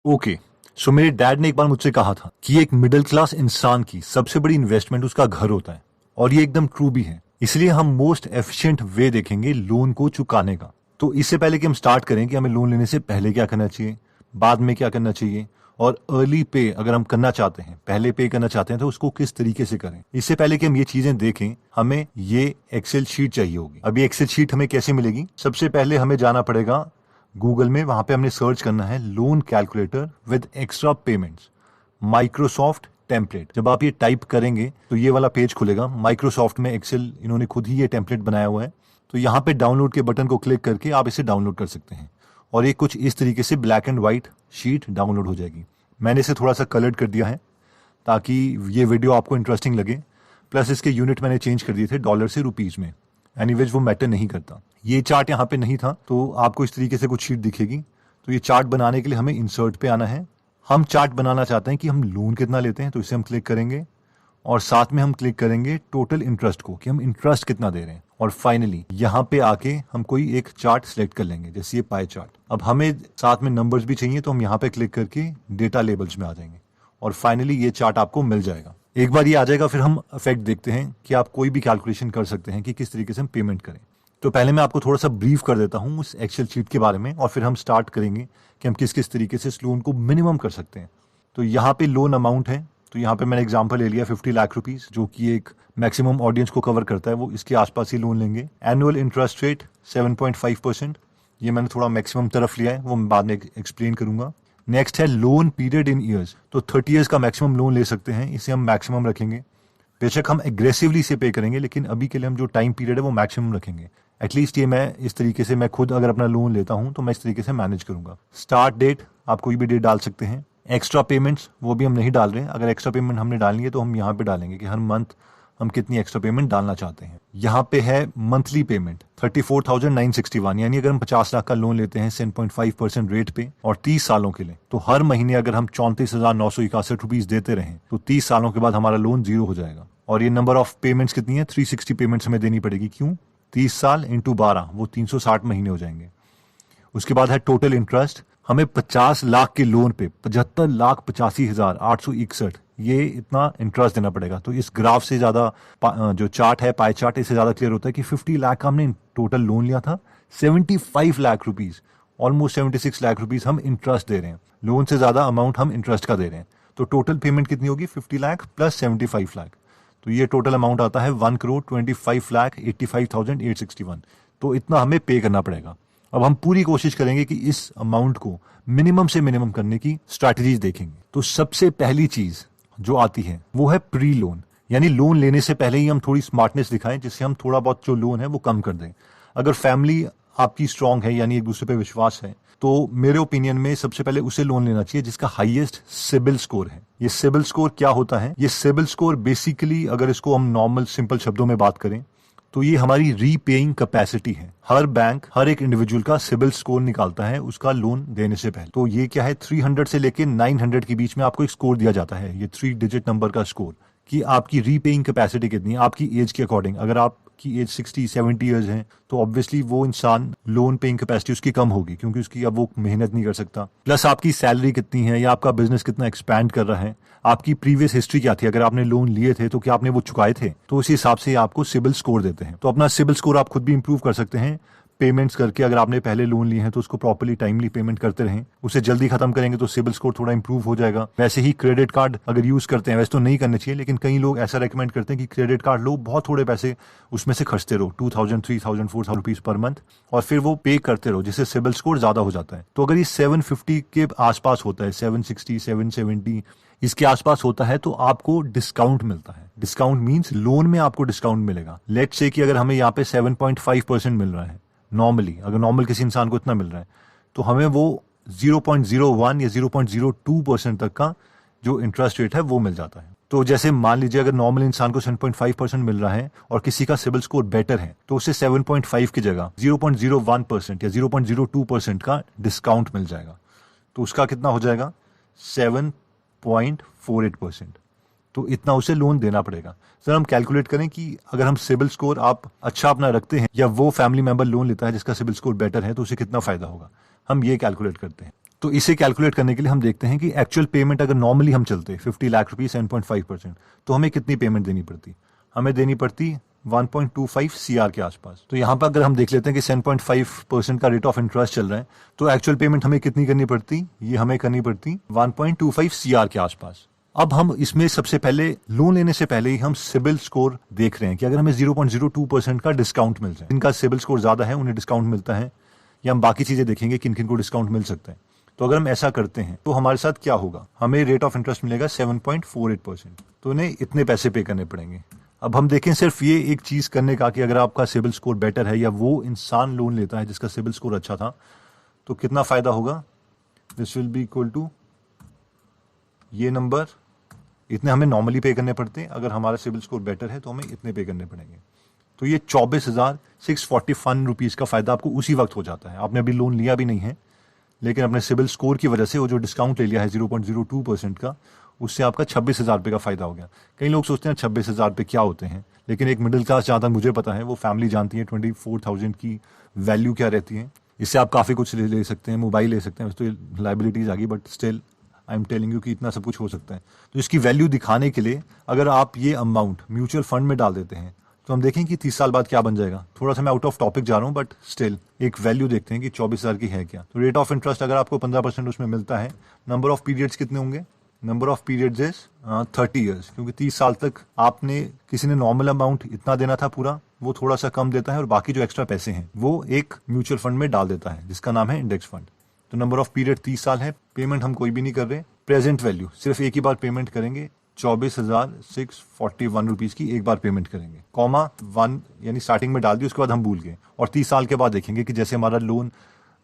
Okay, सो मेरे dad ने एक बार मुझसे कहा था कि एक मिडिल क्लास इंसान की सबसे बड़ी इन्वेस्टमेंट उसका घर होता है, और ये एकदम ट्रू भी है। इसलिए हम मोस्ट एफिशिएंट वे देखेंगे लोन को चुकाने का। तो इससे पहले कि हम स्टार्ट करें कि हमें लोन लेने से पहले क्या करना चाहिए, बाद में क्या करना चाहिए, और अर्ली पे अगर हम करना चाहते हैं, पहले पे करना चाहते हैं, तो उसको किस तरीके से करें। इससे पहले कि हम ये चीजें देखें, हमें ये एक्सेल शीट चाहिए होगी। अब ये एक्सेल शीट हमें कैसे मिलेगी? सबसे पहले हमें जाना पड़ेगा गूगल में, वहां पे हमने सर्च करना है loan calculator with extra payments Microsoft template. जब आप ये टाइप करेंगे तो ये वाला पेज खुलेगा। माइक्रोसॉफ्ट में एक्सेल इन्होंने खुद ही ये टेम्पलेट बनाया हुआ है। तो यहाँ पे डाउनलोड के बटन को क्लिक करके आप इसे डाउनलोड कर सकते हैं, और ये कुछ इस तरीके से black and white sheet download हो जाएगी। मैंने इसे थोड़ा सा कलर्ड कर दिया है ताकि ये वीडियो आपको इंटरेस्टिंग लगे। प्लस इसके यूनिट मैंने चेंज कर दिए थे डॉलर से रुपीज में। एनीवेज वो मैटर नहीं करता। ये चार्ट यहाँ पे नहीं था, तो आपको इस तरीके से कुछ शीट दिखेगी। तो ये चार्ट बनाने के लिए हमें इंसर्ट पे आना है। हम चार्ट बनाना चाहते हैं कि हम लोन कितना लेते हैं, तो इसे हम क्लिक करेंगे, और साथ में हम क्लिक करेंगे टोटल इंटरेस्ट को कि हम इंटरेस्ट कितना दे रहे हैं। और फाइनली यहाँ पे आके हम कोई एक चार्ट सिलेक्ट कर लेंगे, जैसे ये पाई चार्ट। अब हमें साथ में नंबर्स भी चाहिए, तो हम यहाँ पे क्लिक करके डेटा लेबल्स में आ जाएंगे, और फाइनली ये चार्ट आपको मिल जाएगा। एक बार ये आ जाएगा, फिर हम इफेक्ट देखते हैं कि आप कोई भी कैलकुलेशन कर सकते हैं कि किस तरीके से हम पेमेंट करें। तो पहले मैं आपको थोड़ा सा ब्रीफ कर देता हूँ उस एक्सेल शीट के बारे में, और फिर हम स्टार्ट करेंगे कि हम किस किस तरीके से इस लोन को मिनिमम कर सकते हैं। तो यहाँ पे लोन अमाउंट है, तो यहाँ पे मैंने एग्जांपल ले लिया 50 लाख रुपीस, जो कि एक मैक्सिमम ऑडियंस को कवर करता है, वो इसके आसपास ही लोन लेंगे। एनुअल इंटरेस्ट रेट 7.5%, ये मैंने थोड़ा मैक्सिमम तरफ लिया है, वो मैं बाद में एक्सप्लेन करूंगा। नेक्स्ट है लोन पीरियड इन ईयर्स, तो 30 ईयर्स का मैक्सिमम लोन ले सकते हैं, इसे हम मैक्सिमम रखेंगे। बेशक हम एग्रेसिवली से पे करेंगे, लेकिन अभी के लिए हम जो टाइम पीरियड है वो मैक्सिमम रखेंगे। एटलीस्ट ये मैं इस तरीके से, मैं खुद अगर अपना लोन लेता हूं तो मैं इस तरीके से मैनेज करूंगा। स्टार्ट डेट आप कोई भी डेट डाल सकते हैं। एक्स्ट्रा पेमेंट्स वो भी हम नहीं डाल रहे हैं। अगर एक्स्ट्रा पेमेंट हमने डालनी है तो हम यहाँ पे डालेंगे कि हर मंथ हम कितनी एक्स्ट्रा पेमेंट डालना चाहते हैं। यहाँ पे है मंथली पेमेंट 34,961, यानी अगर हम 50 लाख का लोन लेते हैं 7.5% रेट पे और 30 सालों के लिए, तो हर महीने अगर हम 34,961 रुपीज देते रहें तो 30 सालों के बाद हमारा लोन 0 हो जाएगा। और ये नंबर ऑफ पेमेंट्स कितनी है? 360 पेमेंट्स हमें देनी पड़ेगी। क्यों? 30 साल इंटू 12, वो 360 महीने हो जाएंगे। उसके बाद है टोटल इंटरेस्ट। हमें 50 लाख के लोन पे 75,85,861 ये इतना इंटरेस्ट देना पड़ेगा। तो इस ग्राफ से ज्यादा जो चार्ट है, पाई चार्ट, इससे ज्यादा क्लियर होता है कि 50 लाख का हमने टोटल लोन लिया था, 75 lakh rupees, almost 76 lakh rupees हम इंटरेस्ट दे रहे हैं। लोन से ज्यादा अमाउंट हम इंटरेस्ट का दे रहे हैं। तो टोटल पेमेंट कितनी होगी? 50 लाख प्लस 75 लाख, तो ये टोटल अमाउंट आता है 1,25,85,861। तो इतना हमें पे करना पड़ेगा। अब हम पूरी कोशिश करेंगे कि इस अमाउंट को मिनिमम से मिनिमम करने की स्ट्रैटेजीज देखेंगे। तो सबसे पहली चीज जो आती है वो है प्री लोन, यानी लोन लेने से पहले ही हम थोड़ी स्मार्टनेस दिखाएं, जिससे हम थोड़ा बहुत जो लोन है वो कम कर दें। अगर फैमिली आपकी स्ट्रांग है, यानी एक दूसरे पे विश्वास है, तो मेरे ओपिनियन में सबसे पहले उसे लोन लेना चाहिए जिसका हाईएस्ट सिबिल स्कोर है। ये सिबिल स्कोर क्या होता है? ये सिबिल स्कोर बेसिकली, अगर इसको हम नॉर्मल सिंपल शब्दों में बात करें, तो ये हमारी रीपेइंग कैपेसिटी है। हर बैंक हर एक इंडिविजुअल का सिबिल स्कोर निकालता है उसका लोन देने से पहले। तो ये क्या है? 300 से लेके 900 के बीच में आपको एक स्कोर दिया जाता है, ये 3 डिजिट नंबर का स्कोर, कि आपकी रीपेइंग कैपेसिटी कितनी है आपकी एज के अकॉर्डिंग। अगर आपकी एज 60-70 ईयर्स है तो ऑब्वियसली वो इंसान लोन पेइंग कैपेसिटी उसकी कम होगी, क्योंकि उसकी अब वो मेहनत नहीं कर सकता। प्लस आपकी सैलरी कितनी है, या आपका बिजनेस कितना एक्सपैंड कर रहा है, आपकी प्रीवियस हिस्ट्री क्या थी, अगर आपने लोन लिए थे तो क्या आपने वो चुकाए थे, तो उसी हिसाब से आपको सिबिल स्कोर देते हैं। तो अपना सिबिल स्कोर आप खुद भी इंप्रूव कर सकते हैं पेमेंट्स करके। अगर आपने पहले लोन लिए हैं तो उसको प्रॉपर्ली टाइमली पेमेंट करते रहें, उसे जल्दी खत्म करेंगे तो सिबिल स्कोर थोड़ा इंप्रूव हो जाएगा। वैसे ही क्रेडिट कार्ड अगर यूज करते हैं, वैसे तो नहीं करने चाहिए, लेकिन कई लोग ऐसा रेकमेंड करते हैं कि क्रेडिट कार्ड लो, बहुत थोड़े पैसे उसमें से खर्चते रहो, 2,000, 3,000, 4,000 रुपीज पर मंथ, और फिर वो पे करते रहो, जिससे सिबिल स्कोर ज्यादा हो जाता है। तो अगर ये 750 के आसपास होता है, 760, 770 इसके आसपास होता है, तो आपको डिस्काउंट मिलता है। डिस्काउंट मींस लोन में आपको डिस्काउंट मिलेगा। लेट्स से कि अगर हमें यहाँ पे 7.5% मिल रहा है नॉर्मली, अगर नॉर्मल किसी इंसान को इतना मिल रहा है, तो हमें वो 0.01 या 0.02% तक का जो इंटरेस्ट रेट है वो मिल जाता है। तो जैसे मान लीजिए अगर नॉर्मल इंसान को 7.5% मिल रहा है और किसी का सिबिल स्कोर बेटर है, तो उसे 7.5 की जगह 0.01% या 0.02% का डिस्काउंट मिल जाएगा। तो उसका कितना हो जाएगा? 7.48%। तो इतना उसे लोन देना पड़ेगा। सर हम कैलकुलेट करें कि अगर हम सिबिल स्कोर आप अच्छा अपना रखते हैं, या वो फैमिली मेंबर लोन लेता है जिसका सिबिल स्कोर बेटर है, तो उसे कितना फायदा होगा। हम ये कैलकुलेट करते हैं। तो इसे कैलकुलेट करने के लिए हम देखते हैं कि एक्चुअल पेमेंट अगर नॉर्मली हम चलते 50 लाख रुपीज 7.5%, तो हमें कितनी पेमेंट देनी पड़ती? हमें देनी पड़ती 1.25 CR के आसपास। तो यहाँ पर अगर हम देख लेते हैं कि 7.5% का रेट ऑफ इंटरेस्ट चल रहा है, तो एक्चुअल पेमेंट हमें कितनी करनी पड़ती? ये हमें करनी पड़ती 1.25 CR के आसपास। अब हम इसमें सबसे पहले लोन लेने से पहले ही हम सिबिल स्कोर देख रहे हैं कि अगर हमें 0.02% का डिस्काउंट मिल जाए, जिनका सिबिल स्कोर ज्यादा है उन्हें डिस्काउंट मिलता है, या हम बाकी चीजें देखेंगे किन किन को डिस्काउंट मिल सकता है। तो अगर हम ऐसा करते हैं तो हमारे साथ क्या होगा? हमें रेट ऑफ इंटरेस्ट मिलेगा 7.48%, तो उन्हें इतने पैसे पे करने पड़ेंगे। अब हम देखें सिर्फ ये एक चीज करने का कि अगर आपका सिबिल स्कोर बेटर है या वो इंसान लोन लेता है जिसका सिबिल स्कोर अच्छा था, तो कितना फायदा होगा? This will be equal to ये नंबर, इतने हमें नॉर्मली पे करने पड़ते हैं। अगर हमारा सिबिल स्कोर बेटर है तो हमें इतने पे करने पड़ेंगे। तो ये 24,641 रुपीज का फायदा आपको उसी वक्त हो जाता है। आपने अभी लोन लिया भी नहीं है, लेकिन अपने सिबिल स्कोर की वजह से वो जो डिस्काउंट ले लिया है 0.02% का, उससे आपका 26,000 रुपये का फायदा हो गया। कई लोग सोचते हैं 26,000 रुपये क्या होते हैं, लेकिन एक मिडिल क्लास, जहाँ तक मुझे पता है, वो फैमिली जानती है 24,000 की वैल्यू क्या रहती है। इससे आप काफ़ी कुछ ले सकते हैं, मोबाइल ले सकते हैं। तो लाइबिलिटीज आ गई, but still I am telling you कि इतना सब कुछ हो सकता है। तो इसकी वैल्यू दिखाने के लिए अगर आप ये अमाउंट म्यूचुअल फंड में डाल देते हैं, तो हम देखें कि 30 साल बाद क्या बन जाएगा। थोड़ा सा मैं आउट ऑफ टॉपिक जा रहा हूँ, बट स्टिल एक वैल्यू देखते हैं कि 24,000 की है क्या। तो रेट ऑफ इंटरेस्ट अगर आपको 15% उसमें मिलता है, नंबर ऑफ पीरियड्स कितने होंगे? Number of periods is 30 years, क्योंकि 30 साल तक आपने, किसी ने नॉर्मल अमाउंट इतना देना था पूरा, वो थोड़ा सा कम देता है और बाकी जो एक्स्ट्रा पैसे हैं वो एक म्यूचुअल फंड में डाल देता है जिसका नाम है इंडेक्स फंड। तो नंबर ऑफ पीरियड 30 साल है। पेमेंट हम कोई भी नहीं कर रहे, प्रेजेंट वैल्यू सिर्फ एक ही बार पेमेंट करेंगे, 24,641 रुपीज की एक बार पेमेंट करेंगे, कॉमा 1 यानी स्टार्टिंग में डाल दी, उसके बाद हम भूल गए, और 30 साल के बाद देखेंगे कि जैसे हमारा लोन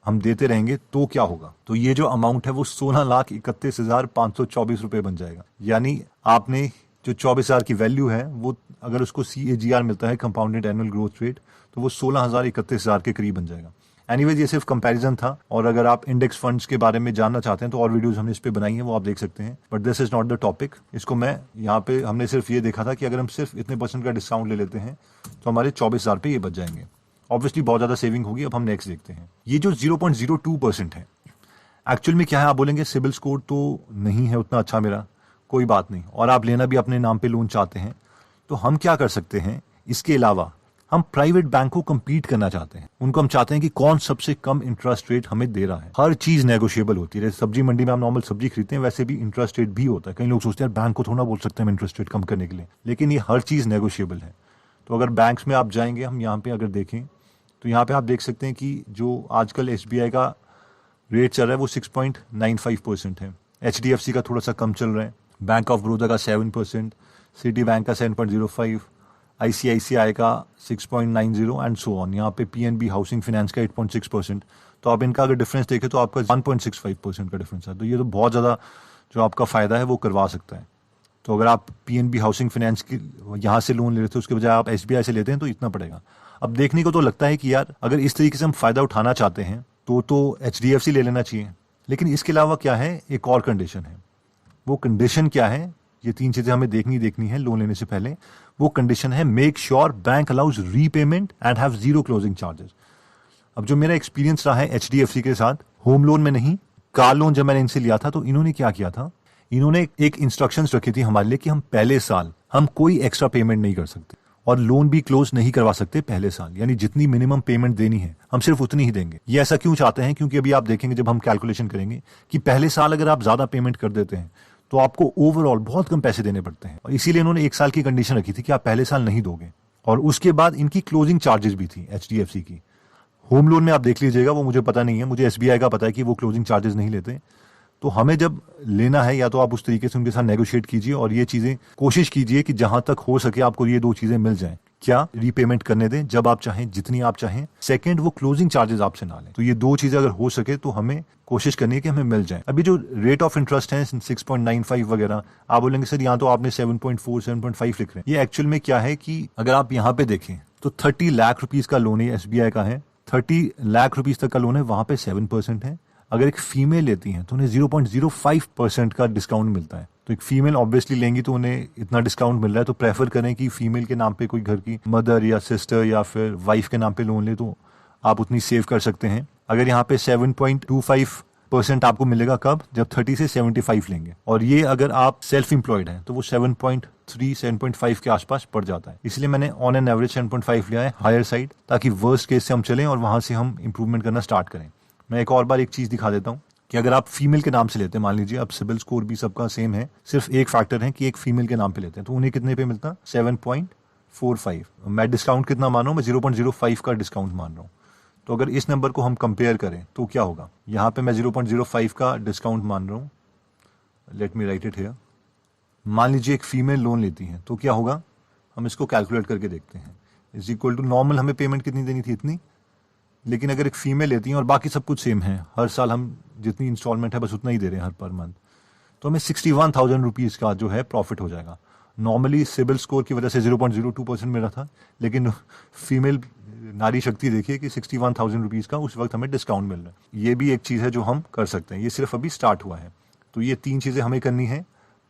हम देते रहेंगे तो क्या होगा। तो ये जो अमाउंट है वो 16,31,524 रुपए बन जाएगा। यानी आपने जो 24,000 की वैल्यू है, वो अगर उसको CAGR मिलता है, कंपाउंडेड एनुअल ग्रोथ रेट, तो वो 16,31,000 के करीब बन जाएगा। एनीवेज, ये सिर्फ कंपैरिजन था, और अगर आप इंडेक्स फंड्स के बारे में जानना चाहते हैं तो और वीडियोस हमने इस पे बनाई हैं, वो आप देख सकते हैं। But this is not the topic. इसको मैं यहाँ पे, हमने सिर्फ ये देखा था कि अगर हम सिर्फ इतने % का डिस्काउंट ले लेते हैं तो हमारे 24,000 पे ये बच जाएंगे। ऑब्वियसली बहुत ज्यादा सेविंग होगी। अब हम नेक्स्ट देखते हैं। ये जो 0.02% है, एक्चुअल में क्या है? आप बोलेंगे सिबिल स्कोर तो नहीं है उतना अच्छा मेरा, कोई बात नहीं, और आप लेना भी अपने नाम पे लोन चाहते हैं, तो हम क्या कर सकते हैं? इसके अलावा हम प्राइवेट बैंक को कम्पीट करना चाहते हैं। उनको हम चाहते हैं कि कौन सबसे कम इंटरेस्ट रेट हमें दे रहा है। हर चीज नेगोशिएबल होती है। सब्जी मंडी में आप नॉर्मल सब्जी खरीदते हैं, वैसे भी इंटरेस्ट रेट भी होता है। कई लोग सोचते हैं बैंक को थोड़ा बोल सकते हैं इंटरेस्ट रेट कम करने के लिए, लेकिन ये हर चीज नेगोशिएबल है। तो अगर बैंक्स में आप जाएंगे, हम यहाँ पे अगर देखें तो यहाँ पे आप देख सकते हैं कि जो आजकल SBI का रेट चल रहा है वो 6.95% है। HDFC का थोड़ा सा कम चल रहा है, बैंक ऑफ बड़ौदा का 7%, सिटी बैंक का 7.05, ICICI का 6.90 एंड सो ऑन। यहाँ पे PNB हाउसिंग फाइनेंस का 8.6%। तो आप इनका अगर डिफरेंस देखें तो आपका 1.65% का डिफरेंस है। तो ये तो बहुत ज़्यादा जो आपका फ़ायदा है वो करवा सकता है। तो अगर आप PNB हाउसिंग फाइनेंस की यहाँ से लोन ले लेते हैं, उसके बजाय आप SBI से लेते हैं, तो इतना पड़ेगा। अब देखने को तो लगता है कि यार अगर इस तरीके से हम फ़ायदा उठाना चाहते हैं तो HDFC ले लेना चाहिए, लेकिन इसके अलावा क्या है? एक और कंडीशन है। वो कंडीशन क्या है? ये 3 चीजें हमें देखनी है लोन लेने से पहले। वो कंडीशन है, make sure bank allows repayment and have 0 closing charges. अब जो मेरा एक्सपीरियंस रहा है HDFC के साथ, होम लोन में नहीं, कार लोन जब मैंने इनसे लिया था, तो इन्होंने क्या किया था? इन्होंने एक इंस्ट्रक्शंस रखी थी हमारे लिए कि हम पहले साल हम कोई एक्स्ट्रा पेमेंट नहीं कर सकते और लोन भी क्लोज नहीं करवा सकते पहले साल। यानी जितनी मिनिमम पेमेंट देनी है हम सिर्फ उतनी ही देंगे। ये ऐसा क्यों चाहते हैं? क्योंकि अभी आप देखेंगे जब हम कैलकुलेशन करेंगे कि पहले साल अगर आप ज्यादा पेमेंट कर देते हैं तो आपको ओवरऑल बहुत कम पैसे देने पड़ते हैं, और इसीलिए इन्होंने 1 साल की कंडीशन रखी थी कि आप पहले साल नहीं दोगे। और उसके बाद इनकी क्लोजिंग चार्जेस भी थी HDFC की। होम लोन में आप देख लीजिएगा, वो मुझे पता नहीं है, मुझे SBI का पता है कि वो क्लोजिंग चार्जेस नहीं लेते। तो हमें जब लेना है, या तो आप उस तरीके से उनके साथ नेगोशिएट कीजिए और ये चीजें कोशिश कीजिए कि जहां तक हो सके आपको ये 2 चीजें मिल जाएं। क्या? रीपेमेंट करने दें जब आप चाहें, जितनी आप चाहें। सेकंड, वो क्लोजिंग चार्जेस आपसे ना लें। तो ये 2 चीजें अगर हो सके तो हमें कोशिश करनी है कि हमें मिल जाए। अभी जो रेट ऑफ इंटरेस्ट है 6.95 वगैरह, आप बोलेंगे सर यहाँ तो आपने 7.4 7.5 लिख रहे हैं। ये एक्चुअल में क्या है कि अगर आप यहाँ पे देखें तो 30 लाख रुपीज का लोन है, SBI का है, 30 लाख रुपीज तक का लोन है, वहां पे 7% है। अगर एक फीमेल लेती हैं तो उन्हें 0.05% का डिस्काउंट मिलता है। तो एक फीमेल ऑब्वियसली लेंगी तो उन्हें इतना डिस्काउंट मिल रहा है, तो प्रेफर करें कि फीमेल के नाम पे कोई घर की मदर या सिस्टर या फिर वाइफ के नाम पे लोन ले, तो आप उतनी सेव कर सकते हैं। अगर यहाँ पे 7.25 परसेंट आपको मिलेगा कब, जब 30 से 75 लेंगे। और ये अगर आप सेल्फ एम्प्लॉयड हैं तो वो 7.3 7.5 के आसपास पड़ जाता है। इसलिए मैंने ऑन एन एवरेज 7.5 लिया है हायर साइड, ताकि वर्स्ट केस से हम चलें और वहां से हम इंप्रूवमेंट करना स्टार्ट करें। मैं एक और बार एक चीज दिखा देता हूँ कि अगर आप फीमेल के नाम से लेते हैं, मान लीजिए अब सिबिल स्कोर भी सबका सेम है, सिर्फ एक फैक्टर है कि एक फीमेल के नाम पे लेते हैं, तो उन्हें कितने पे मिलता है, 7.45। मैं डिस्काउंट कितना मान रहा हूँ, मैं 0.05 का डिस्काउंट मान रहा हूँ। तो अगर इस नंबर को हम कंपेयर करें तो क्या होगा, यहाँ पे मैं 0.05 का डिस्काउंट मान रहा हूँ, let me right it here. मान लीजिए एक फीमेल लोन लेती है तो क्या होगा, हम इसको कैलकुलेट करके देखते हैं। इज इक्वल टू नॉर्मल हमें पेमेंट कितनी देनी थी, इतनी, लेकिन अगर एक फीमेल लेती है और बाकी सब कुछ सेम है, हर साल हम जितनी इंस्टॉलमेंट है बस उतना ही दे रहे हैं हर पर मंथ, तो हमें 61,000 रुपीज़ का जो है प्रॉफिट हो जाएगा। नॉर्मली सिबिल स्कोर की वजह से 0.02% मेरा था, लेकिन फीमेल नारी शक्ति देखिए कि 61,000 रुपीज़ का उस वक्त हमें डिस्काउंट मिल रहा है। ये भी एक चीज़ है जो हम कर सकते हैं, ये सिर्फ अभी स्टार्ट हुआ है। तो ये 3 चीज़ें हमें करनी है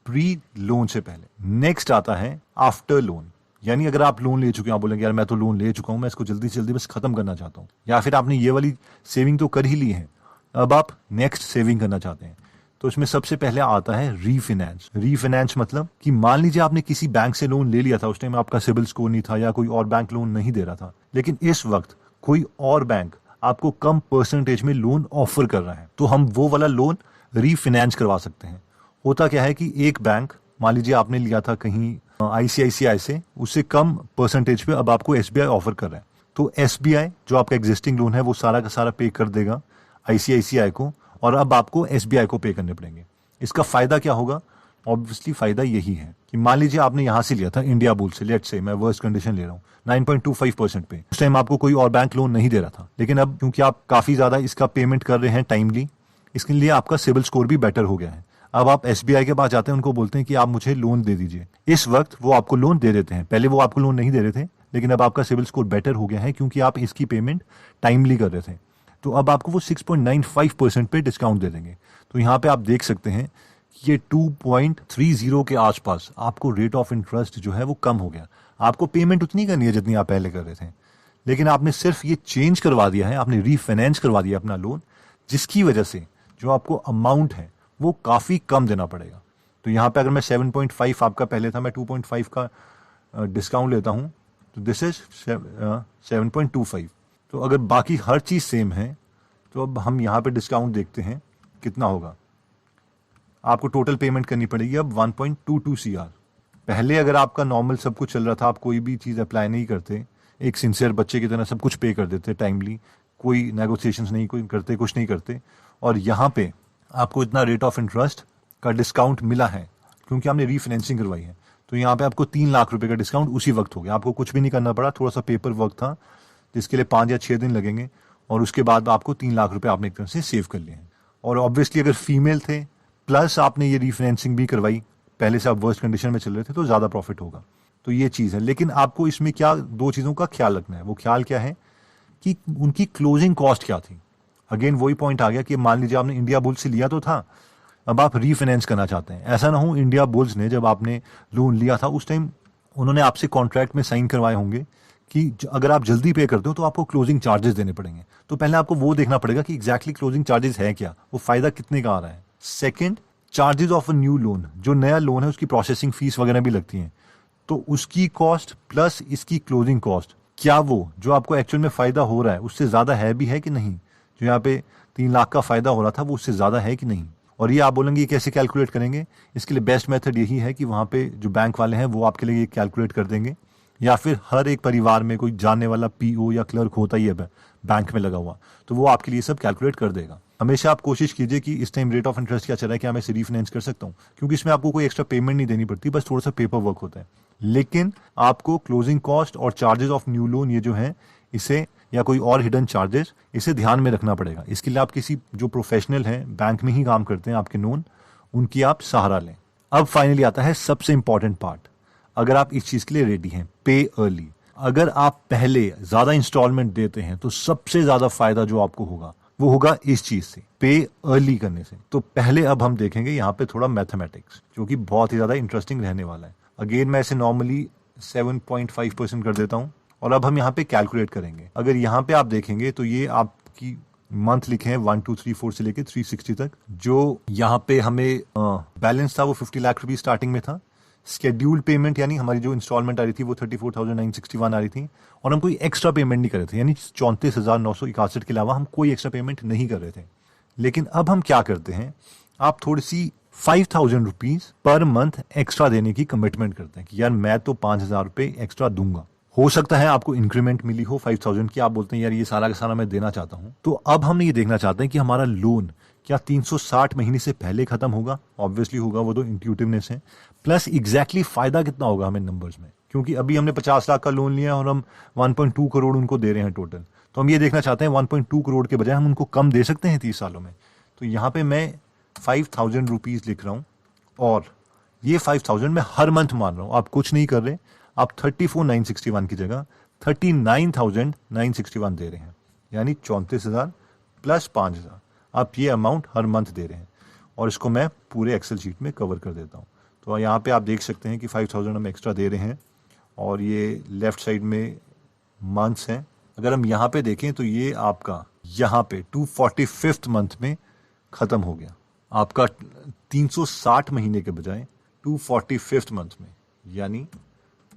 प्री लोन से पहले। नेक्स्ट आता है आफ्टर लोन, यानी अगर आप लोन ले चुके हैं, आप बोलेंगे यार मैं तो लोन ले चुका हूं, मैं इसको जल्दी से जल्दी बस खत्म करना चाहता हूं, या फिर आपने ये वाली सेविंग तो कर ही ली है, अब आप नेक्स्ट सेविंग करना चाहते हैं, तो इसमें सबसे पहले आता है रीफिनेंस। रीफिनेंस मतलब कि मान लीजिए आपने किसी बैंक से लोन ले लिया था, उस टाइम आपका सिबिल स्कोर नहीं था या कोई और बैंक लोन नहीं दे रहा था, लेकिन इस वक्त कोई और बैंक आपको कम परसेंटेज में लोन ऑफर कर रहा है, तो हम वो वाला लोन रीफिनेंस करवा सकते हैं। होता क्या है कि एक बैंक, मान लीजिए आपने लिया था कहीं ICICI से, उससे कम परसेंटेज पे अब आपको SBI ऑफर कर रहा है, तो SBI जो आपका एग्जिस्टिंग लोन है वो सारा का सारा पे कर देगा ICICI को, और अब आपको SBI को पे करने पड़ेंगे। इसका फायदा क्या होगा, ऑब्वियसली फायदा यही है कि मान लीजिए आपने यहां से लिया था इंडिया बुल से, लेट्स से मैं वर्स्ट कंडीशन ले रहा हूँ 9.25% पे, उस टाइम आपको कोई और बैंक लोन नहीं दे रहा था, लेकिन अब क्योंकि आप काफी ज्यादा इसका पेमेंट कर रहे हैं टाइमली, इसके लिए आपका सिबिल स्कोर भी बेटर हो गया है। अब आप SBI के पास जाते हैं, उनको बोलते हैं कि आप मुझे लोन दे दीजिए, इस वक्त वो आपको लोन दे देते हैं। पहले वो आपको लोन नहीं दे रहे थे, लेकिन अब आपका सिबिल स्कोर बेटर हो गया है क्योंकि आप इसकी पेमेंट टाइमली कर रहे थे, तो अब आपको वो 6.95% पे डिस्काउंट दे देंगे। तो यहाँ पे आप देख सकते हैं कि ये 2.30 के आसपास आपको रेट ऑफ इंटरेस्ट जो है वो कम हो गया। आपको पेमेंट उतनी करनी है जितनी आप पहले कर रहे थे, लेकिन आपने सिर्फ ये चेंज करवा दिया है, आपने रीफाइनेंस करवा दिया अपना लोन, जिसकी वजह से जो आपको अमाउंट है वो काफी कम देना पड़ेगा। तो यहाँ पे अगर मैं 7.5 आपका पहले था, मैं 2.5 का डिस्काउंट लेता हूँ, तो दिस इज 7.25। तो अगर बाकी हर चीज सेम है, तो अब हम यहाँ पे डिस्काउंट देखते हैं कितना होगा। आपको टोटल पेमेंट करनी पड़ेगी अब 1.22 CR। पहले अगर आपका नॉर्मल सब कुछ चल रहा था, आप कोई भी चीज अप्लाई नहीं करते, एक सिंसियर बच्चे की तरह सब कुछ पे कर देते टाइमली, कोई नेगोशिएशंस नहीं कोई करते, कुछ नहीं करते, और यहाँ पे आपको इतना रेट ऑफ इंटरेस्ट का डिस्काउंट मिला है क्योंकि आपने रीफाइनेंसिंग करवाई है, तो यहाँ पे आपको 3 लाख रुपए का डिस्काउंट उसी वक्त हो गया। आपको कुछ भी नहीं करना पड़ा, थोड़ा सा पेपर वर्क था जिसके लिए 5 या 6 दिन लगेंगे, और उसके बाद आपको 3 लाख रुपए आपने एक तरह से सेव कर लिए हैं। और ऑब्वियसली अगर फीमेल थे प्लस आपने ये रीफाइनेंसिंग भी करवाई, पहले से आप वर्स्ट कंडीशन में चल रहे थे, तो ज्यादा प्रॉफिट होगा। तो ये चीज है, लेकिन आपको इसमें क्या 2 चीजों का ख्याल रखना है। वो ख्याल क्या है कि उनकी क्लोजिंग कॉस्ट क्या थी। अगेन वही पॉइंट आ गया कि मान लीजिए आपने इंडिया बुल्स से लिया तो था, अब आप रीफाइनेंस करना चाहते हैं, ऐसा ना हो इंडिया बुल्स ने जब आपने लोन लिया था उस टाइम उन्होंने आपसे कॉन्ट्रैक्ट में साइन करवाए होंगे कि अगर आप जल्दी पे करते हो तो आपको क्लोजिंग चार्जेस देने पड़ेंगे। तो पहले आपको वो देखना पड़ेगा कि एग्जैक्टली क्लोजिंग चार्जेस है क्या, वो फायदा कितने का आ रहा है। Second, charges of a new loan, जो नया लोन है उसकी प्रोसेसिंग फीस वगैरह भी लगती है, तो उसकी कॉस्ट प्लस इसकी क्लोजिंग कॉस्ट, क्या वो जो आपको एक्चुअल में फायदा हो रहा है उससे ज्यादा है भी है कि नहीं। जो यहाँ पे 3 लाख का फायदा हो रहा था वो उससे ज्यादा है कि नहीं। और ये आप बोलेंगे ये कैसे कैलकुलेट करेंगे, इसके लिए बेस्ट मेथड यही है कि वहां पे जो बैंक वाले हैं वो आपके लिए ये कैलकुलेट कर देंगे, या फिर हर एक परिवार में कोई जानने वाला PO या क्लर्क होता ही है बैंक में लगा हुआ, तो वो आपके लिए सब कैलकुलेट कर देगा। हमेशा आप कोशिश कीजिए कि इस टाइम रेट ऑफ इंटरेस्ट क्या चल रहा है, क्या मैं इसे रीफाइनेंस कर सकता हूँ, क्योंकि इसमें आपको कोई एक्स्ट्रा पेमेंट नहीं देनी पड़ती, बस थोड़ा सा पेपर वर्क होता है। लेकिन आपको क्लोजिंग कॉस्ट और चार्जेस ऑफ न्यू लोन ये जो है इसे, या कोई और हिडन चार्जेस, इसे ध्यान में रखना पड़ेगा। इसके लिए आप किसी जो प्रोफेशनल हैं, बैंक में ही काम करते हैं आपके नोन, उनकी आप सहारा लें। अब फाइनली आता है सबसे इंपॉर्टेंट पार्ट, अगर आप इस चीज के लिए रेडी हैं, पे अर्ली। अगर आप पहले ज्यादा इंस्टॉलमेंट देते हैं तो सबसे ज्यादा फायदा जो आपको होगा वो होगा इस चीज से, पे अर्ली करने से। तो पहले अब हम देखेंगे यहाँ पे थोड़ा मैथमेटिक्स, जो कि बहुत ही ज्यादा इंटरेस्टिंग रहने वाला है। अगेन मैं इसे नॉर्मली 7.5% कर देता हूँ, और अब हम यहाँ पे कैलकुलेट करेंगे। अगर यहाँ पे आप देखेंगे तो ये आपकी मंथ लिखे हैं 1 2 3 4 से लेके 360 तक। जो यहाँ पे हमें बैलेंस था वो 50 लाख रुपीज स्टार्टिंग में था। स्केड्यूल्ड पेमेंट यानी हमारी जो इंस्टॉलमेंट आ रही थी वो 34,961 आ रही थी, और हम कोई एक्स्ट्रा पेमेंट नहीं कर रहे थे, यानी 34,961 के अलावा हम कोई एक्स्ट्रा पेमेंट नहीं कर रहे थे। लेकिन अब हम क्या करते हैं, आप थोड़ी सी 5,000 रुपीज पर मंथ एक्स्ट्रा देने की कमिटमेंट करते हैं कि यार मैं तो 5,000 रुपये एक्स्ट्रा दूंगा। हो सकता है आपको इंक्रीमेंट मिली हो 5,000 की, आप बोलते हैं यार ये सारा का सारा मैं देना चाहता हूं। तो अब हम ये देखना चाहते हैं कि हमारा लोन क्या 360 महीने से पहले खत्म होगा। ऑब्वियसली होगा, वो तो इंट्यूटिवनेस है। प्लस एग्जैक्टली फायदा कितना होगा हमें नंबर्स में, क्योंकि अभी हमने 50 लाख का लोन लिया और हम 1.2 करोड़ उनको दे रहे हैं टोटल। तो हम ये देखना चाहते हैं 1.2 करोड़ के बजाय हम उनको कम दे सकते हैं 30 सालों में। तो यहाँ पे मैं 5,000 रुपीज लिख रहा हूँ, और ये 5,000 मैं हर मंथ मान रहा हूँ। आप कुछ नहीं कर रहे, आप 34,961 की जगह 39,961 दे रहे हैं, यानी 34,000 प्लस 5,000 आप ये अमाउंट हर मंथ दे रहे हैं। और इसको मैं पूरे एक्सेल शीट में कवर कर देता हूँ। तो यहाँ पे आप देख सकते हैं कि 5,000 हम एक्स्ट्रा दे रहे हैं, और ये लेफ्ट साइड में मंथ्स हैं। अगर हम यहाँ पे देखें तो ये आपका यहाँ पे 245th मंथ में ख़त्म हो गया। आपका 360 महीने के बजाय 245th मंथ में, यानी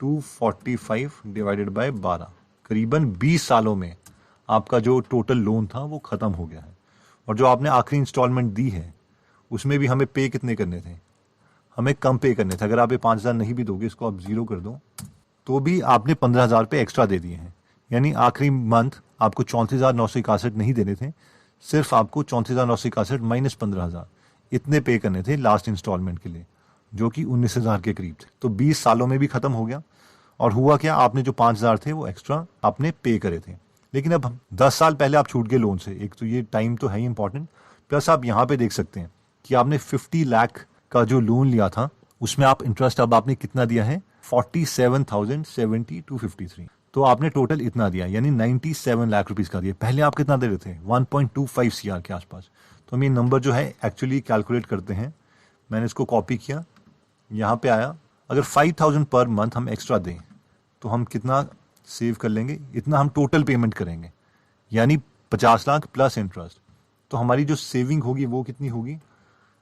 245 डिवाइडेड बाय 12, करीबन 20 सालों में आपका जो टोटल लोन था वो ख़त्म हो गया है। और जो आपने आखिरी इंस्टॉलमेंट दी है उसमें भी हमें पे कितने करने थे, हमें कम पे करने थे। अगर आप ये 5,000 नहीं भी दोगे, इसको आप जीरो कर दो, तो भी आपने 15,000 रुपये एक्स्ट्रा दे दिए हैं। यानी आखिरी मंथ आपको 34,961 नहीं देने थे, सिर्फ आपको 34,961 माइनस 15,000 इतने पे करने थे लास्ट इंस्टॉलमेंट के लिए, जो कि 19,000 के करीब थे। तो 20 सालों में भी खत्म हो गया। और हुआ क्या, आपने जो 5,000 थे वो एक्स्ट्रा आपने पे करे थे। लेकिन अब 10 साल पहले आप छूट गए लोन से, एक तो ये टाइम तो है ही इंपॉर्टेंट, प्लस आप यहाँ पे देख सकते हैं कि आपने 50 लाख का जो लोन लिया था उसमें आप इंटरेस्ट अब आपने कितना दिया है, 47,072.53। तो आपने टोटल इतना दिया, यानी 97 लाख रुपीज का दिया। पहले आप कितना दे रहे थे, 1.25 CR के आसपास। तो हम ये नंबर जो है एक्चुअली कैलकुलेट करते हैं। मैंने इसको कॉपी किया, यहाँ पे आया। अगर 5,000 पर मंथ हम एक्स्ट्रा दें तो हम कितना सेव कर लेंगे, इतना हम टोटल पेमेंट करेंगे, यानी 50 लाख प्लस इंटरेस्ट। तो हमारी जो सेविंग होगी वो कितनी होगी।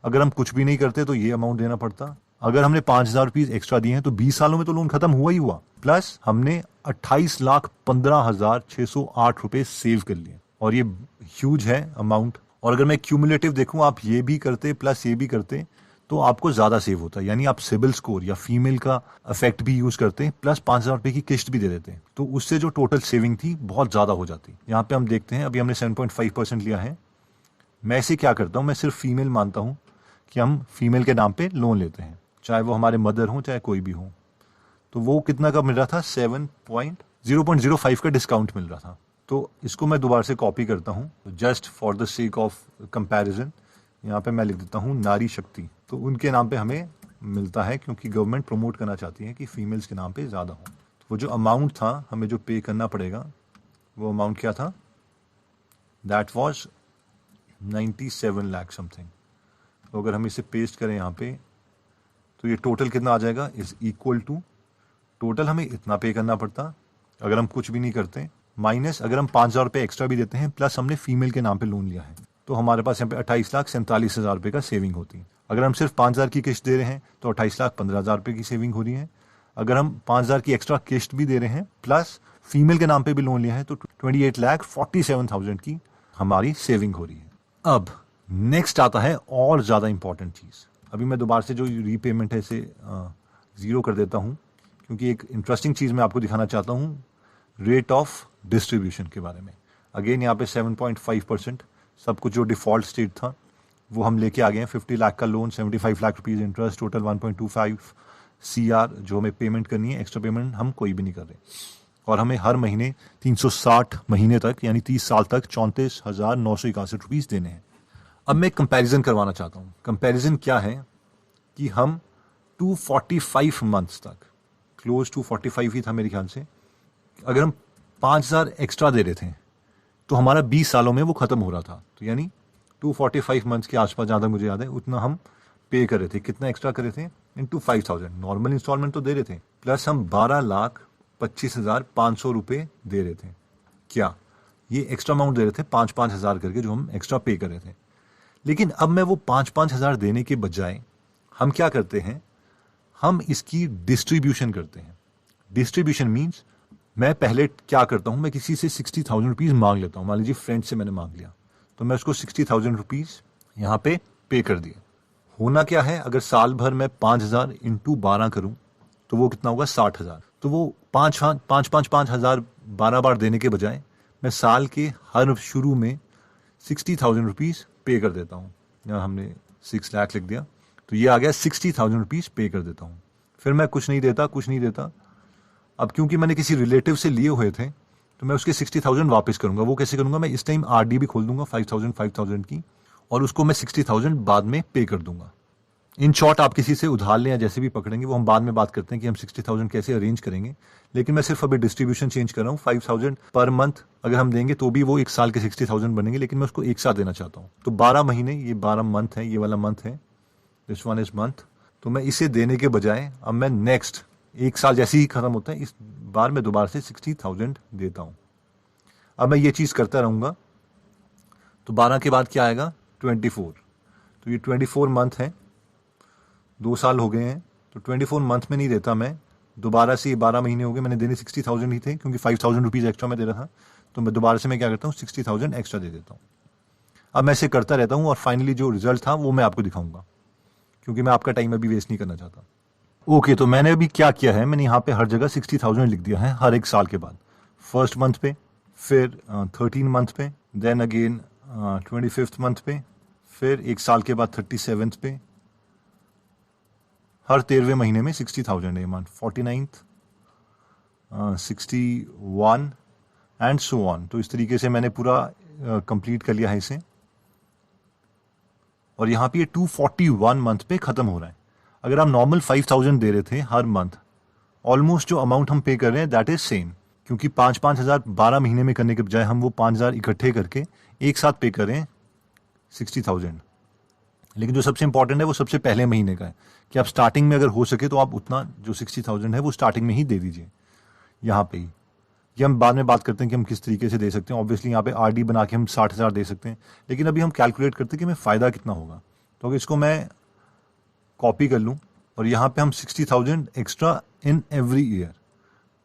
अगर हम कुछ भी नहीं करते तो ये अमाउंट देना पड़ता। अगर हमने 5,000 रुपीज एक्स्ट्रा दिए हैं तो 20 सालों में तो लोन खत्म हुआ ही हुआ, प्लस हमने 28,15,608 रुपए सेव कर लिए, और ये ह्यूज है अमाउंट। और अगर मैं क्यूमुलेटिव देखूं, आप ये भी करते प्लस ये भी करते तो आपको ज्यादा सेव होता है। यानी आप सिबिल स्कोर या फीमेल का इफेक्ट भी यूज करते, प्लस 5,000 रुपए की किस्त भी दे देते, तो उससे जो टोटल सेविंग थी बहुत ज्यादा हो जाती। यहाँ पे हम देखते हैं, अभी हमने 7.5% लिया है। मैं इसे क्या करता हूँ, मैं सिर्फ फीमेल मानता हूँ कि हम फीमेल के नाम पे लोन लेते हैं, चाहे वो हमारे मदर हो चाहे कोई भी हो। तो वो कितना का मिल रहा था, 0.05 का डिस्काउंट मिल रहा था। तो इसको मैं दोबारा से कॉपी करता हूँ, just for the sake of comparison. यहाँ पे मैं लिख देता हूँ नारी शक्ति, तो उनके नाम पे हमें मिलता है, क्योंकि गवर्नमेंट प्रमोट करना चाहती है कि फीमेल्स के नाम पे ज़्यादा हो। तो वो जो अमाउंट था हमें जो पे करना पड़ेगा, वो अमाउंट क्या था, दैट वॉज 97 लाख समथिंग। तो अगर हम इसे पेस्ट करें यहाँ पे, तो ये टोटल कितना आ जाएगा, इज इक्वल टू, टोटल हमें इतना पे करना पड़ता अगर हम कुछ भी नहीं करते, माइनस अगर हम 5,000 रुपये एक्स्ट्रा भी देते हैं, प्लस हमने फीमेल के नाम पे लोन लिया है, तो हमारे पास यहाँ पे 28,47,000 रुपये का सेविंग होती है। अगर हम सिर्फ 5,000 की किस्त दे रहे हैं तो 28,15,000 रुपये की सेविंग हो रही है। अगर हम 5,000 की एक्स्ट्रा किस्त भी दे रहे हैं, प्लस फीमेल के नाम पे भी लोन लिया है, तो 28,47,000 की हमारी सेविंग हो रही है। अब नेक्स्ट आता है और ज़्यादा इंपॉर्टेंट चीज़। अभी मैं दोबारा से जो रीपेमेंट है इसे ज़ीरो कर देता हूँ, क्योंकि एक इंटरेस्टिंग चीज़ मैं आपको दिखाना चाहता हूँ रेट ऑफ डिस्ट्रीब्यूशन के बारे में। अगेन यहाँ पे 7.5%, सब कुछ जो डिफ़ॉल्ट स्टेट था वो हम लेके आ गए हैं। 50 लाख का loan, 75 lakh rupees interest, total 1.25 CR जो हमें पेमेंट करनी है। एक्स्ट्रा पेमेंट हम कोई भी नहीं कर रहे, और हमें हर महीने 360 महीने तक यानी 30 साल तक 34,961 रुपीज़ देने हैं। अब मैं कंपैरिजन करवाना चाहता हूँ। कंपैरिजन क्या है कि हम 245 मंथ्स तक, क्लोज टू 45 ही था मेरे ख्याल से, अगर हम 5,000 एक्स्ट्रा दे रहे थे तो हमारा 20 सालों में वो ख़त्म हो रहा था। तो यानी 245 मंथ्स के आसपास, जहाँ तक मुझे याद है, उतना हम पे कर रहे थे। कितना एक्स्ट्रा कर रहे थे, इंटू 5,000। नॉर्मल इंस्टॉलमेंट तो दे रहे थे, प्लस हम 12,25,500 रुपये दे रहे थे। क्या ये एक्स्ट्रा अमाउंट दे रहे थे 5,000 करके, जो हम एक्स्ट्रा पे कर रहे थे। लेकिन अब मैं वो 5,000 देने के बजाय हम क्या करते हैं, हम इसकी डिस्ट्रीब्यूशन करते हैं। डिस्ट्रीब्यूशन मीन्स मैं पहले क्या करता हूं, मैं किसी से 60,000 रुपीज मांग लेता हूं। मान लीजिए फ्रेंड से मैंने मांग लिया, तो मैं उसको 60,000 रुपीज यहां पे कर दिए। होना क्या है, अगर साल भर मैं 5,000 इंटू 12 करूं तो वो कितना होगा, 60,000। तो वो 5,000 12 बार देने के बजाय मैं साल के हर शुरू में 60,000 रुपीज पे कर देता हूँ। यहाँ हमने 6 लाख लिख दिया, तो ये आ गया 60,000 रुपीज पे कर देता हूँ। फिर मैं कुछ नहीं देता। अब क्योंकि मैंने किसी रिलेटिव से लिए हुए थे, तो मैं उसके 60,000 वापस करूंगा। वो कैसे करूंगा, मैं इस टाइम आरडी भी खोल दूंगा 5,000 की, और उसको मैं 60,000 बाद में पे कर दूंगा। इन शॉर्ट आप किसी से उधार लें या जैसे भी पकड़ेंगे, वो हम बाद में बात करते हैं कि हम 60,000 कैसे अरेंज करेंगे। लेकिन मैं सिर्फ अभी डिस्ट्रीब्यूशन चेंज कर रहा हूँ। 5,000 पर मंथ अगर हम देंगे तो भी वो एक साल के 60,000 बनेंगे, लेकिन मैं उसको एक साथ देना चाहता हूँ। तो 12 महीने, ये 12 मंथ है, ये वाला मंथ है, दिस वन इज मंथ। तो मैं इसे देने के बजाय अब मैं नेक्स्ट एक साल जैसे ही खत्म होता है, इस बार मैं दोबारा से 60,000 देता हूँ। अब मैं ये चीज़ करता रहूँगा। तो 12 के बाद क्या आएगा, 24। तो ये 24 मंथ है, 2 साल हो गए हैं। तो 24 मंथ में नहीं देता मैं, दोबारा से ये 12 महीने हो गए, मैंने देने 60,000 ही थे, क्योंकि 5,000 रुपीज़ एक्स्ट्रा मैं दे रहा था। तो मैं दोबारा से मैं क्या करता हूँ, 60,000 एक्स्ट्रा दे देता हूँ। अब मैं इसे करता रहता हूँ, और फाइनली जो रिजल्ट था वो मैं आपको दिखाऊंगा, क्योंकि मैं आपका टाइम अभी वेस्ट नहीं करना चाहता। ओके, तो मैंने अभी क्या किया है, मैंने यहाँ पे हर जगह 60,000 लिख दिया है हर एक साल के बाद। फर्स्ट मंथ पे, फिर 13 मंथ पे, देन अगेन 25th मंथ पे, फिर एक साल के बाद 37th पे, हर 13वें महीने में 60,000 है month, 49th, 61 and so on. तो इस तरीके से मैंने पूरा कंप्लीट कर लिया है इसे, और यहाँ पे ये 241 मंथ पे खत्म हो रहा है। अगर आप नॉर्मल 5,000 दे रहे थे हर मंथ, ऑलमोस्ट जो अमाउंट हम पे कर रहे हैं दैट इज सेम, क्योंकि 5,000 12 महीने में करने के बजाय हम वो 5,000 इकट्ठे करके एक साथ पे करें 60,000। लेकिन जो सबसे इंपॉर्टेंट है वो सबसे पहले महीने का है, कि आप स्टार्टिंग में अगर हो सके तो आप उतना जो 60,000 है वो स्टार्टिंग में ही दे दीजिए यहाँ पे ही। ये हम बाद में बात करते हैं कि हम किस तरीके से दे सकते हैं। ऑब्वियसली यहाँ पे आरडी बना के हम 60,000 दे सकते हैं, लेकिन अभी हम कैलकुलेट करते हैं कि हमें फ़ायदा कितना होगा। तो अगर इसको मैं कॉपी कर लूँ और यहाँ पे हम 60,000 एक्स्ट्रा इन एवरी ईयर,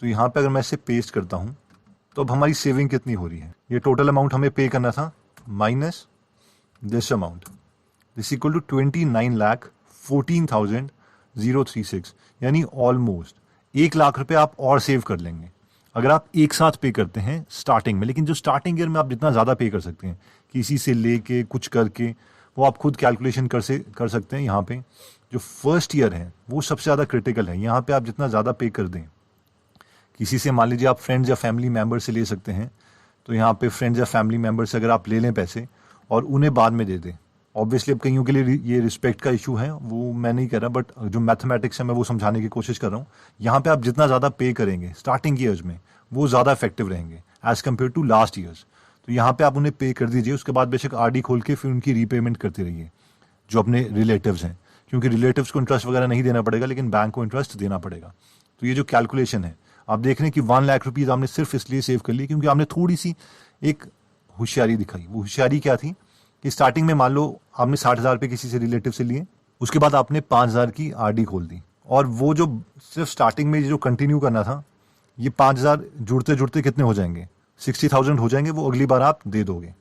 तो यहाँ पे अगर मैं इसे पेस्ट करता हूँ तो अब हमारी सेविंग कितनी हो रही है। ये टोटल अमाउंट हमें पे करना था minus this amount, this equal to 29,14,036, यानी ऑलमोस्ट 1 लाख रुपए आप और सेव कर लेंगे अगर आप एक साथ पे करते हैं स्टार्टिंग में। लेकिन जो स्टार्टिंग ईयर में आप जितना ज़्यादा पे कर सकते हैं किसी से लेके कुछ करके, वो आप खुद कैलकुलेशन कर सकते हैं। यहाँ पे जो फर्स्ट ईयर है वो सबसे ज़्यादा क्रिटिकल है। यहाँ पे आप जितना ज़्यादा पे कर दें किसी से, मान लीजिए आप फ्रेंड्स या फैमिली मेम्बर से ले सकते हैं, तो यहाँ पे फ्रेंड्स या फैमिली मेम्बर से अगर आप ले लें पैसे और उन्हें बाद में दे दें, ऑब्वियसली अब कईयों के लिए ये रिस्पेक्ट का इशू है, वो मैं नहीं कर रहा, बट जो मैथमेटिक्स है मैं वो समझाने की कोशिश कर रहा हूँ। यहाँ पे आप जितना ज़्यादा पे करेंगे स्टार्टिंग ईयर्स में वो ज़्यादा इफेक्टिव रहेंगे as compare to last years. तो यहाँ पे आप उन्हें पे कर दीजिए, उसके बाद बेशक आरडी खोल के फिर उनकी रीपेमेंट करते रहिए जो अपने रिलेटिव्स हैं, क्योंकि रिलेटिव्स को इंटरेस्ट वगैरह नहीं देना पड़ेगा, लेकिन बैंक को इंटरेस्ट देना पड़ेगा। तो ये जो कैलकुलेशन है आप देख रहे हैं कि 1 लाख रुपीज़ आपने सिर्फ इसलिए सेव कर लिए क्योंकि आपने थोड़ी सी एक होशियारी दिखाई। वो होशियारी क्या थी कि स्टार्टिंग में मान लो आपने 60,000 रुपये किसी से रिलेटिव से लिए, उसके बाद आपने 5,000 की आरडी खोल दी, और वो जो सिर्फ स्टार्टिंग में जो कंटिन्यू करना था, ये 5,000 जुड़ते जुड़ते कितने हो जाएंगे, 60,000 हो जाएंगे। वो अगली बार आप दे दोगे,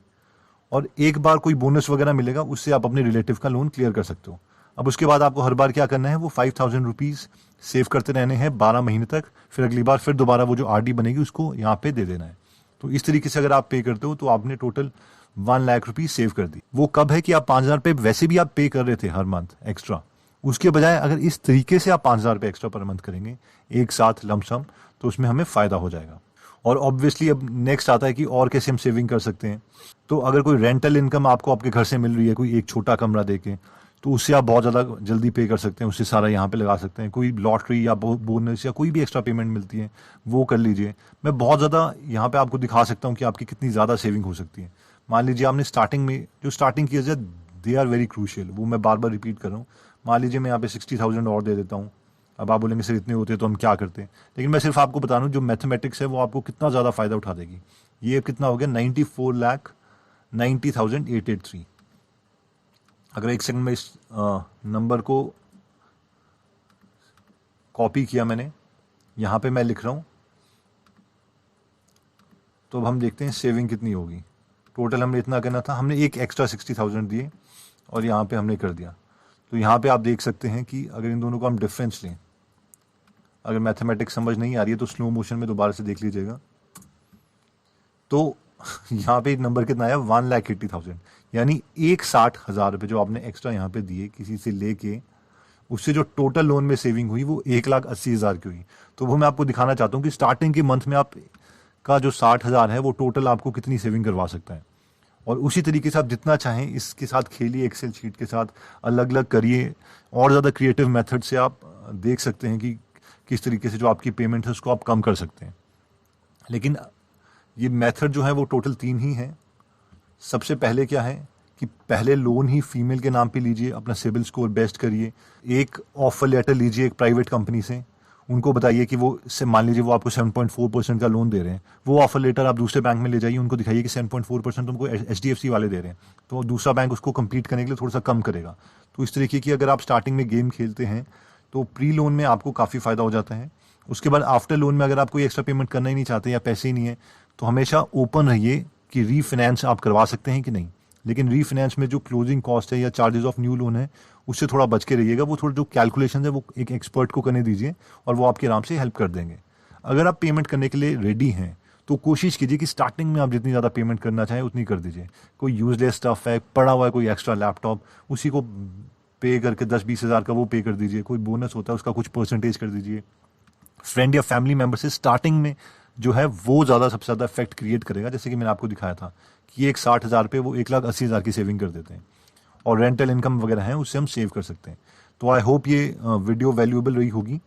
और एक बार कोई बोनस वगैरह मिलेगा उससे आप अपने रिलेटिव का लोन क्लियर कर सकते हो। अब उसके बाद आपको हर बार क्या करना है, वो 5,000 रुपीज़ सेव करते रहने हैं 12 महीने तक, फिर अगली बार फिर दोबारा वो जो आरडी बनेगी उसको यहाँ पे दे देना है। तो इस तरीके से अगर आप पे करते हो तो आपने टोटल 1 लाख रुपीज़ सेव कर दी। वो कब है कि आप 5,000 रुपये वैसे भी आप पे कर रहे थे हर मंथ एक्स्ट्रा, उसके बजाय अगर इस तरीके से आप 5,000 रुपये एक्स्ट्रा पर मंथ करेंगे एक साथ लमसम, तो उसमें हमें फ़ायदा हो जाएगा। और ऑब्वियसली अब नेक्स्ट आता है कि और कैसे हम सेविंग कर सकते हैं। तो अगर कोई रेंटल इनकम आपको आपके घर से मिल रही है, कोई एक छोटा कमरा देके, तो उससे आप बहुत ज़्यादा जल्दी पे कर सकते हैं, उससे सारा यहाँ पे लगा सकते हैं। कोई लॉटरी या बोनस या कोई भी एक्स्ट्रा पेमेंट मिलती है वो कर लीजिए। मैं बहुत ज़्यादा यहाँ पे आपको दिखा सकता हूँ कि आपकी कितनी ज़्यादा सेविंग हो सकती है। मान लीजिए आपने स्टार्टिंग में जो स्टार्टिंग की है दे आर वेरी क्रूशियल, वो मैं बार बार रिपीट कर रहा हूँ। मान लीजिए मैं यहाँ पे 60,000 और दे देता हूँ, अब आप बोलेंगे सर इतने होते तो हम क्या करते, लेकिन मैं सिर्फ आपको बता दूं जो मैथमेटिक्स है वो आपको कितना ज़्यादा फायदा उठा देगी। ये कितना हो गया 94,90,883। अगर एक सेकंड में इस नंबर को कॉपी किया मैंने, यहाँ पे मैं लिख रहा हूँ, तो अब हम देखते हैं सेविंग कितनी होगी। टोटल हमने इतना करना था, हमने एक एक्स्ट्रा 60,000 दिए और यहाँ पे हमने कर दिया। तो यहाँ पे आप देख सकते हैं कि अगर इन दोनों को हम डिफरेंस लें, अगर मैथमेटिक्स समझ नहीं आ रही है तो स्लो मोशन में दोबारा से देख लीजिएगा। तो यहाँ पे नंबर कितना आया 1,80,000, यानी 1,60,000 रुपये जो आपने एक्स्ट्रा यहाँ पे दिए किसी से लेके, उससे जो टोटल लोन में सेविंग हुई वो 1,80,000 की हुई। तो वो मैं आपको दिखाना चाहता हूँ कि स्टार्टिंग के मंथ में आप का जो 60,000 है वो टोटल आपको कितनी सेविंग करवा सकता है। और उसी तरीके से आप जितना चाहें इसके साथ खेलिए, एक्सेल शीट के साथ अलग अलग करिए, और ज़्यादा क्रिएटिव मेथड से आप देख सकते हैं कि किस तरीके से जो आपकी पेमेंट है उसको आप कम कर सकते हैं। लेकिन ये मेथड जो है वो टोटल 3 ही हैं। सबसे पहले क्या है कि पहले लोन ही फीमेल के नाम पे लीजिए, अपना सिबिल स्कोर बेस्ट करिए, एक ऑफर लेटर लीजिए एक प्राइवेट कंपनी से, उनको बताइए कि वो से मान लीजिए वो आपको 7.4% का लोन दे रहे हैं, वो ऑफर लेटर आप दूसरे बैंक में ले जाइए, उनको दिखाइए कि 7.4% तुमको HDFC वाले दे रहे हैं, तो दूसरा बैंक उसको कम्पीट करने के लिए थोड़ा सा कम करेगा। तो इस तरीके की अगर आप स्टार्टिंग में गेम खेलते हैं तो प्री लोन में आपको काफ़ी फ़ायदा हो जाता है। उसके बाद आफ्टर लोन में अगर आप कोई एक्स्ट्रा पेमेंट करना ही नहीं चाहते या पैसे ही नहीं है, तो हमेशा ओपन रहिए कि रीफाइनेंस आप करवा सकते हैं कि नहीं। लेकिन रीफाइनेंस में जो क्लोजिंग कॉस्ट है या चार्जेस ऑफ न्यू लोन है उससे थोड़ा बच के रहिएगा। वो थोड़ा जो कैलकुलेशन है वो एक एक्सपर्ट को करने दीजिए और वो आपके आराम से हेल्प कर देंगे। अगर आप पेमेंट करने के लिए रेडी हैं तो कोशिश कीजिए कि स्टार्टिंग में आप जितनी ज़्यादा पेमेंट करना चाहें उतनी कर दीजिए। कोई यूजलेस स्टफ है पड़ा हुआ है, कोई एक्स्ट्रा लैपटॉप, उसी को पे करके 10-20 हज़ार का वो पे कर दीजिए। कोई बोनस होता है उसका कुछ परसेंटेज कर दीजिए। फ्रेंड या फैमिली मेम्बर से स्टार्टिंग में जो है वो ज़्यादा सबसे ज़्यादा इफेक्ट क्रिएट करेगा। जैसे कि मैंने आपको दिखाया था कि एक 60,000 पे वो 1,80,000 की सेविंग कर देते हैं, और रेंटल इनकम वगैरह है उससे हम सेव कर सकते हैं। तो आई होप ये वीडियो वैल्यूएबल रही होगी।